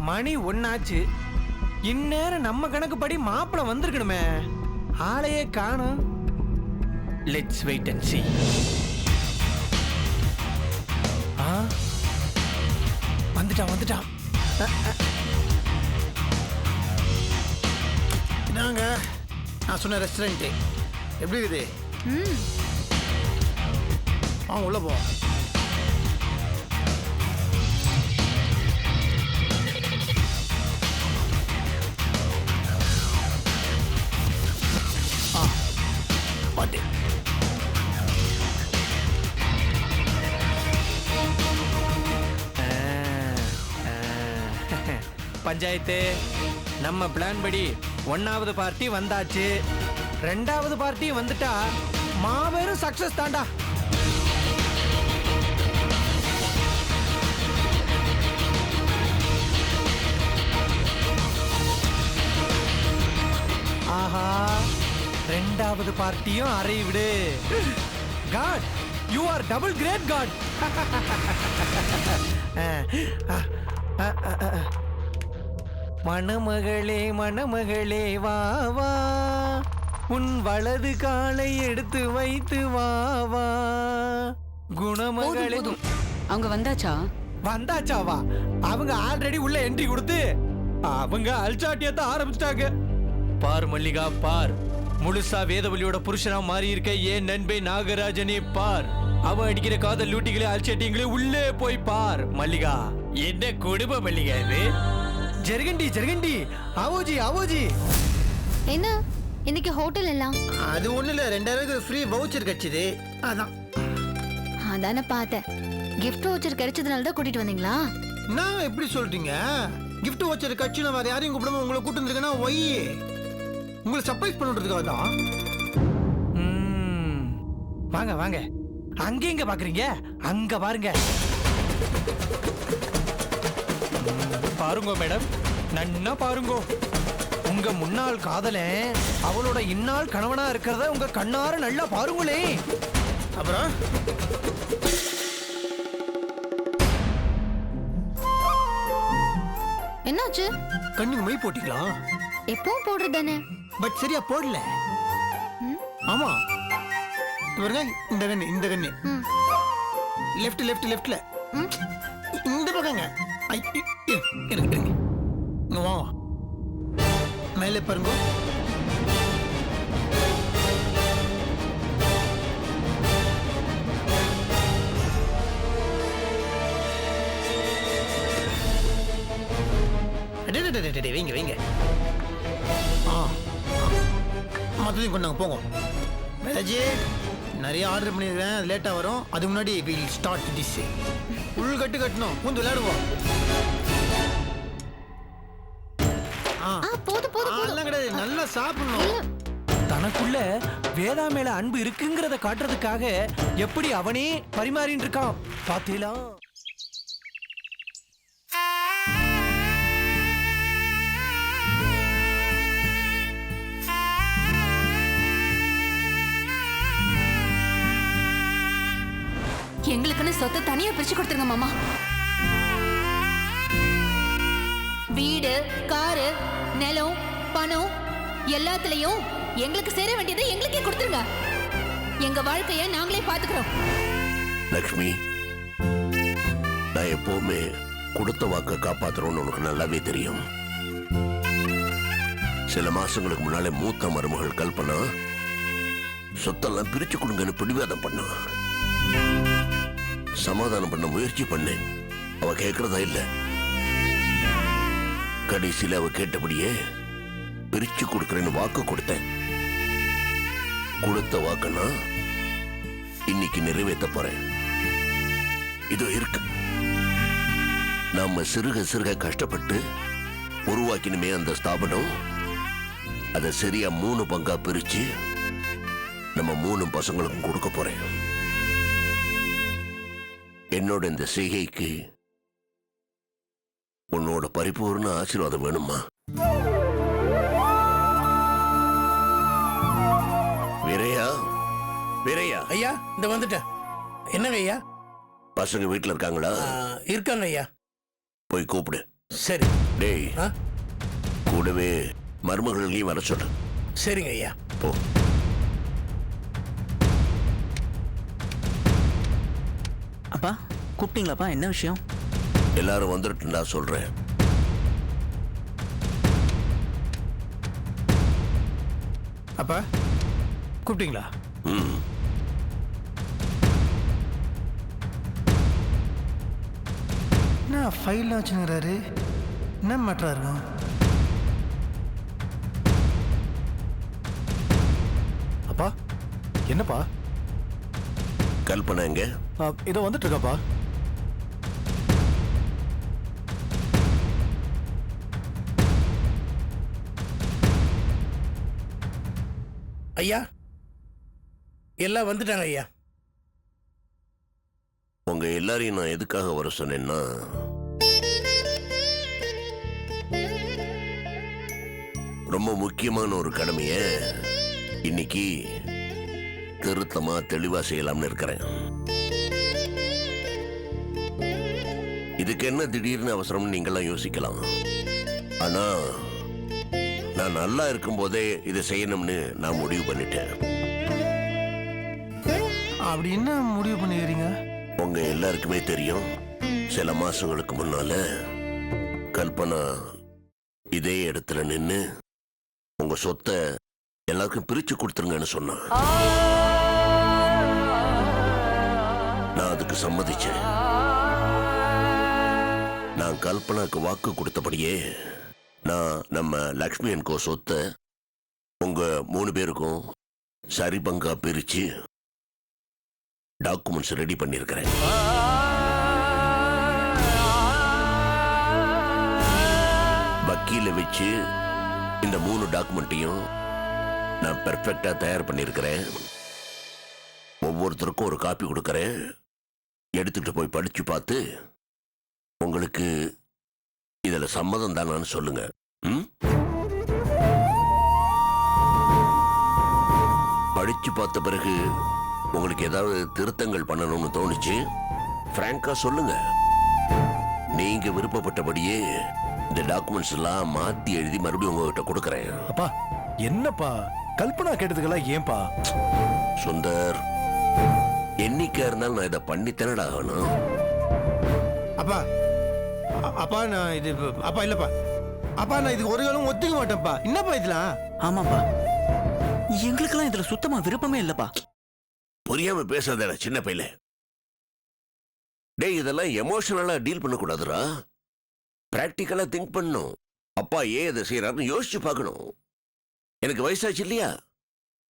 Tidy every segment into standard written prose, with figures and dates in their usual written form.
மணி ஒன்னாச்சு. இந்நேரம் நம்ம கணக்குப்படி மாப்பிள வந்திருக்கணுமே. ஆளையே காணும். Let's wait and see. வந்துட்டான். நாங்க நான் சொன்ன ரெஸ்டாரண்ட் எப்படி இருக்குது? உள்ள போ. பாட்டு பஞ்சாயத்து நம்ம பிளான் படி 1வது பார்ட்டி வந்தாச்சு. 2வது பார்ட்டி வந்துட்டா மாபெரும் சக்சஸ் தாண்டா. ஆஹா, 2வது பார்ட்டியும் அறை விடு. God, you are double great God. மணமகளே வா வா, உன் வலது காலை எடுத்து வைத்து வா வா. குணமகளே. அவங்க வந்தாச்சாவா? அவங்க ஆல்ரெடி உள்ள என்ட்ரி கொடுத்து அவங்க அல்சாட்டியத்தை ஆரம்பிச்சிட்டாங்க. பார் மல்லிகா பார், முழுசா வேதவழியோட புருஷனா மாறி இருக்க ஏன் நண்பே நாகராஜனே பார். அவன் அடிக்கிற காதல் லூட்டிகளே அல்சாட்டியங்களே உள்ளே போய் பார். மல்லிகா, என்ன குடும்ப மல்லிகா இது? ஜெர்கண்டி ஆவோஜி. என்ன இன்னைக்கு ஹோட்டல் எல்லாம்? அது ஒண்ணு இல்ல, 2000 ஃப்ரீ வவுச்சர் கிடைச்சது. அதானே பார்த்தேன். கிஃப்ட் வவுச்சர் கிடைச்சதுனால தான் கூட்டிட்டு வந்தீங்களா? நான் எப்படி சொல்றீங்க? கிஃப்ட் வவுச்சர் கட்சினா வேற யாரையும் கூப்பிடாம உங்களை கூட்டு வந்திருக்கேன்னா ஒய் உங்களை சர்ப்ரைஸ் பண்ணுறதுக்காக தான். வாங்க அங்க எங்க பாக்குறீங்க? அங்க பாருங்க. பாருங்க மேடம், நன்னா பாருங்க. உங்க முன்னாள் காதலன் அவளோட இந்நாள் கணவனா இருக்கிறத உங்க கண்ணார நல்லா பாருங்களே. அப்புறம் என்னாச்சு? கண்ணுக்கு மை போட்டீங்களா? எப்பவும் போடுறதானே, பட் சரியா போடல. ஆமா, பாருங்க, இந்த கண்ணு லெஃப்ட்ல இந்த பக்கங்க. இருக்கு வா, மேலே பாருங்க. வைங்க மொத்தத்தையும் கொண்டாங்க போங்க. மேஜி நிறைய ஆர்டர் பண்ணிருக்கேன், அது லேட்டா வரும். அது முன்னாடி வில் ஸ்டார்ட் டிஷ். உள் கட்டு கட்டணும், வந்து விளையாடுவோம். கிடையாது, நல்லா சாப்பிடணும். தனக்குள்ள வேதா மேல அன்பு இருக்குங்கிறத காட்டுறதுக்காக எப்படி அவனே பரிமாறின்னு இருக்கான் பாத்தீங்களா? எங்களுக்குன்னு சொத்தை தனியா பிரிச்சு கொடுத்துருங்க மாமா. வீடு, காரு, நிலம், பணம் எல்லாத்துலயும் எங்களுக்கு சேர வேண்டியதை எங்களுக்கே கொடுத்துருங்க. எங்க வாழ்க்கைய நாங்களே பாத்துக்கிறோம். லக்ஷ்மி, நான் எப்பவுமே கொடுத்த வாக்க காப்பாத்துறோம்னு உனக்கு நல்லாவே தெரியும். சில மாசங்களுக்கு முன்னாலே மூத்த மருமகள் கல்பனா சொத்தெல்லாம் பிரிச்சு கொடுங்கன்னு பிடிவாதம் பண்ணா. சமாதானம் பண்ண முயற்சி பண்ணேன், அவ கேட்கறதா இல்ல. கடைசியில அவ கேட்டபடியே பிரிச்சு கொடுக்கறேன்னு வாக்கு கொடுத்தேன். கொடுத்த வாக்குனா இன்னைக்கு நிறைவேற்ற போறேன். இதோ இருக்கு. நாம சிறுக கஷ்டப்பட்டு உருவாக்கினுமே அந்த ஸ்தாபனம், அதை சரியா 3 பங்கா பிரிச்சு நம்ம 3 பசங்களுக்கும் கொடுக்க போறேன். என்னோட இந்த செய்கைக்கு உன்னோட பரிபூர்ண ஆசீர்வாதம் வேணுமா? வீரையா ஐயா, இந்த வந்துட்டேன். என்னங்க ஐயா? பசங்க வீட்டுல இருக்காங்களா? இருக்காங்க ஐயா. போய் கூப்பிடு. சரி. டேய் ஆ? கூடவே மருமகளையும் வர சொல்லு. சரிங்க ஐயா. போ. அப்பா கூப்பிட்டீங்களாப்பா? என்ன விஷயம்? எல்லாரும் வந்துட்டுண்டா சொல்றேன். அப்பா கூப்பிட்டீங்களா? ம். என்ன ஃபைல்லாம் வச்சுங்கிறாரு? என்ன மேட்டரா இருக்கும்? அப்பா என்னப்பா? கல்பனா எங்க? இதோ வந்துட்டு இருக்காப்பா. ஐயா எல்லாம் வந்துட்டாங்க ஐயா. உங்க எல்லாரையும் நான் எதுக்காக வர சொன்னேன்னா, ரொம்ப முக்கியமான ஒரு கடமைய இன்னைக்கு திருத்தமா தெளிவா செய்யலாம்னு இருக்கிறேன். இதுக்கு என்ன திடீர்னு அவசரம்னு நீங்களாம் யோசிக்கலாம். ஆனா நான் நல்லா இருக்கும் போதே இதை செய்யணும்னு நான் முடிவு பண்ணிட்டேன். அப்படி என்ன முடிவு பண்ணிக்கிறீங்க? உங்க எல்லாருக்குமே தெரியும், சில மாசங்களுக்கு முன்னால கல்பனா இதே இடத்துல நின்னு உங்க சொத்தை எல்லாருக்கும் பிரிச்சு கொடுத்துருங்கன்னு சொன்னான். நான் அதுக்கு சம்மதிச்சேன். நான் கல்பனாக்கு வாக்கு கொடுத்தபடியே நான் நம்ம லக்ஷ்மி அண்ட் கோ சொத்தை உங்க 3 பேருக்கும் சரி பங்கா பிரிச்சு டாக்குமெண்ட்ஸ் ரெடி பண்ணியிருக்கிறேன். வக்கீல வச்சு இந்த 3 டாக்குமெண்ட்டையும் நான் பெர்ஃபெக்டா தயார் பண்ணியிருக்கிறேன். ஒவ்வொருத்தருக்கும் ஒரு காப்பி கொடுக்கறேன். எடுத்துட்டு போய் படிச்சு பார்த்து உங்களுக்கு இதுல சம்மதம் தானான்னு சொல்லுங்க. படிச்சு பார்த்த பிறகு உங்களுக்கு ஏதாவது திருத்தங்கள் பண்ணணும்னு தோணுச்சு, பிராங்கா சொல்லுங்க. நீங்க விருப்பப்பட்டபடியே இந்த டாக்குமெண்ட்ஸ் எல்லாம் மாத்தி எழுதி மறுபடியும் உங்ககிட்ட கொடுக்கறேன். அப்பா என்னப்பா கல்பனா கேட்டதுக்கெல்லாம் ஏன்பா? சுந்தர், என்னைக்கா இருந்தாலும் நான் இதை பண்ணித்தானடா ஆகணும். அப்பா அப்பா நான் இது அப்பா இல்லப்பா. அப்பா நான் இதுக்கு ஒரு காலம் ஒத்துக்க மாட்டேன்ப்பா. என்னப்பா இதெல்லாம்? ஆமாப்பா, எங்களுக்கெல்லாம் இதுல சுத்தமா விருப்பமே இல்லப்பா. புரியாம பேசாதடா சின்ன பையல. டேய், இதெல்லாம் எமோஷனலா டீல் பண்ணக்கூடாதுரா. பிராக்டிக்கலா திங்க் பண்ணணும். அப்பா ஏன் இதை செய்யறாருன்னு யோசிச்சு பார்க்கணும். எனக்கு வயசாச்சு இல்லையா?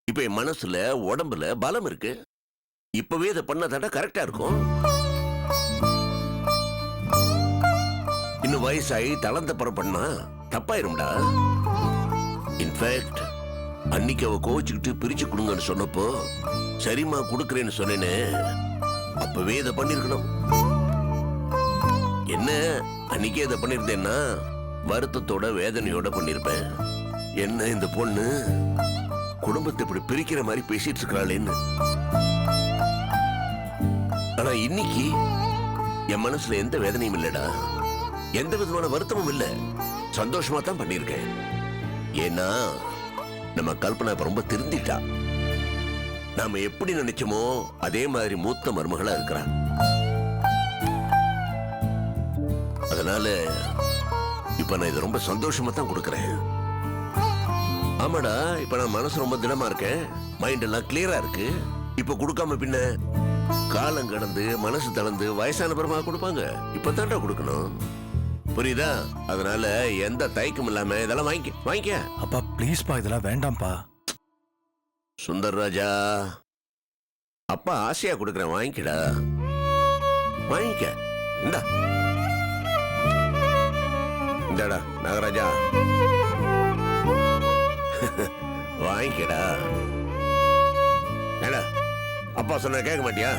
இப்ப என் மனசுல உடம்புல பலம் இருக்கு. இப்பவே இதை பண்ணாதாண்டா கரெக்டா இருக்கும். இன்னும் வயசாகி தளர்ந்த பரம் பண்ணா தப்பாயிரும்டா. இன்ஃபேக்ட் அன்னைக்கு அவ கோவிச்சுக்கிட்டு பிரிச்சு கொடுங்கன்னு சொன்னப்போ சரிம்மா கொடுக்குறேன்னு சொன்னேன்னு அப்பவே இதை பண்ணிருக்கணும். என்ன அன்னைக்கே இதை பண்ணிருந்தேன்னா வருத்தத்தோட வேதனையோட பண்ணிருப்பேன். என்ன இந்த பொண்ணு குடும்பத்தை இப்படி பிரிக்கிற மாதிரி பேசிட்டு இருக்கிறாளேன்னு. ஆனா இன்னைக்கு என் மனசுல எந்த வேதனையும் இல்லடா, எந்த விதமான வருத்தமும் இல்ல. சந்தோஷமா தான் பண்ணிருக்கேன். ஏன்னா நம்ம கல்பனா இப்ப ரொம்ப திருந்திட்டா. நாம எப்படி நினைச்சோமோ அதே மாதிரி மூத்த மருமகளா இருக்கிறா. அதனால இப்ப நான் இதை ரொம்ப சந்தோஷமா தான் கொடுக்கறேன். ஆமாடா, இப்ப நான் மனசு ரொம்ப திடமா இருக்கேன். மைண்ட் எல்லாம் கிளியரா இருக்கு. இப்ப கொடுக்காம பின்ன காலம் கடந்து மனசு தளர்ந்து வயசான பரமா கொடுப்பாங்க. இப்பதான்டா கொடுக்கணும், புரியுதா? அதனால எந்த தயக்கம் இல்லாம இதெல்லாம் வாங்கிக்க. அப்பா ப்ளீஸ்பா, இதெல்லாம் வேண்டாம்ப்பா. சுந்தர் ராஜா, அப்பா ஆசையா கொடுக்கறேன், வாங்கிக்கடா. வாங்கிக்க. இந்தாடா நாகராஜா, வாங்கிக்கடா. ஏடா அப்பா சொன்ன கேட்க மாட்டியா?